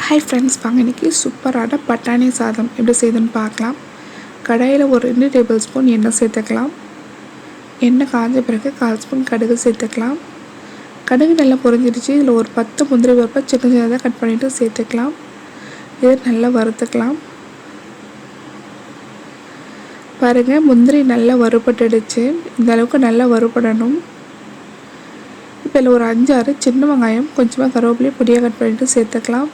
Hi friends, வாங்க இன்றைக்கி சூப்பரான பட்டாணி சாதம் எப்படி செய்யுதுன்னு பார்க்கலாம். கடாயில் ஒரு 2 டேபிள் ஸ்பூன் எண்ணெய் சேர்த்துக்கலாம். எண்ணெய் காஞ்ச பிறகு 1/4 ஸ்பூன் கடுகு சேர்த்துக்கலாம். கடுகு நல்லா பொரிஞ்சிடுச்சு. இதில் ஒரு 10 முந்திரி பருப்பை சின்ன சின்னதாக கட் பண்ணிவிட்டு சேர்த்துக்கலாம். இதை நல்லா வறுத்துக்கலாம். பாருங்கள், முந்திரி நல்லா வறுபட்டுடுச்சு. இந்த அளவுக்கு நல்லா வறுபடணும். இப்போ இதில் ஒரு 5-6 சின்ன வெங்காயம், கொஞ்சமாக கருவேப்பிலையும் பொடியாக கட் பண்ணிவிட்டு சேர்த்துக்கலாம்.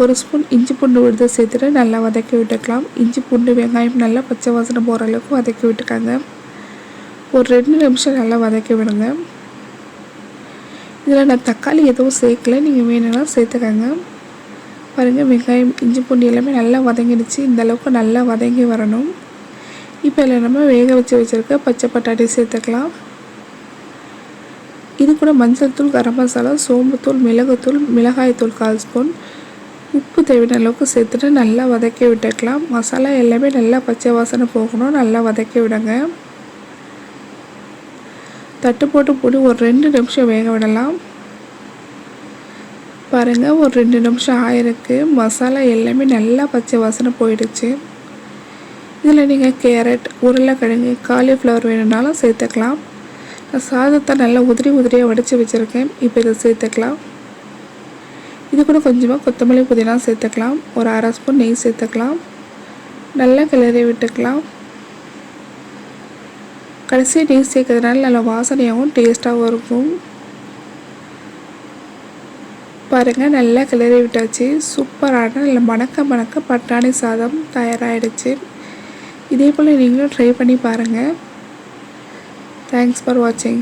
1 ஸ்பூன் இஞ்சி பூண்டு விழுது சேர்த்துட்டு நல்லா வதக்கி விட்டுக்கலாம். இஞ்சி பூண்டு வெங்காயம் நல்லா பச்சை வாசனை போகிற அளவுக்கு வதக்கி விட்டுக்காங்க. ஒரு 2 நிமிஷம் நல்லா வதக்கி விடுங்க. இதில் நான் தக்காளி எதுவும் சேர்க்கலை, நீங்கள் வேணும்னா சேர்த்துக்கங்க. பாருங்கள், வெங்காயம் இஞ்சி பூண்டு எல்லாமே நல்லா வதங்கிடுச்சு. இந்த அளவுக்கு நல்லா வதங்கி வரணும். இப்போ இதில் நம்ம வேக வச்சுருக்க பச்சை பட்டாணி சேர்த்துக்கலாம். இது கூட மஞ்சள் தூள், கரம் மசாலா, சோம்புத்தூள், மிளகுத்தூள், மிளகாய்த்தூள் 1/4 ஸ்பூன், உப்பு தேவையான அளவுக்கு சேர்த்துட்டு நல்லா வதக்கி விட்டுக்கலாம். மசாலா எல்லாமே நல்லா பச்சை வாசனை போகணும். நல்லா வதக்கி விடுங்க. தட்டு போட்டு போட்டு ஒரு 2 நிமிஷம் வேக விடலாம். பாருங்கள், ஒரு 2 நிமிஷம் ஆயிருக்கு. மசாலா எல்லாமே நல்லா பச்சை வாசனை போயிடுச்சு. இதில் நீங்கள் கேரட், உருளைக்கிழங்கு, காலிஃப்ளவர் வேணும்னாலும் சேர்த்துக்கலாம். நான் சாதத்தை நல்லா உதிரியாக வடித்து வச்சுருக்கேன். இப்போ இதை சேர்த்துக்கலாம். இது கூட கொஞ்சமாக கொத்தமல்லி, புதினா சேர்த்துக்கலாம். ஒரு 1/2 ஸ்பூன் நெய் சேர்த்துக்கலாம். நல்லா கிளறி விட்டுக்கலாம். கடைசி நெய் சேர்க்கறதுனால நல்லா வாசனையாகவும் டேஸ்ட்டாகவும் இருக்கும். பாருங்கள், நல்லா கிளறி விட்டாச்சு. சூப்பரான நல்ல மணக்க பட்டாணி சாதம் தயாராகிடுச்சு. இதே போல் நீங்களும் ட்ரை பண்ணி பாருங்கள். Thanks for watching.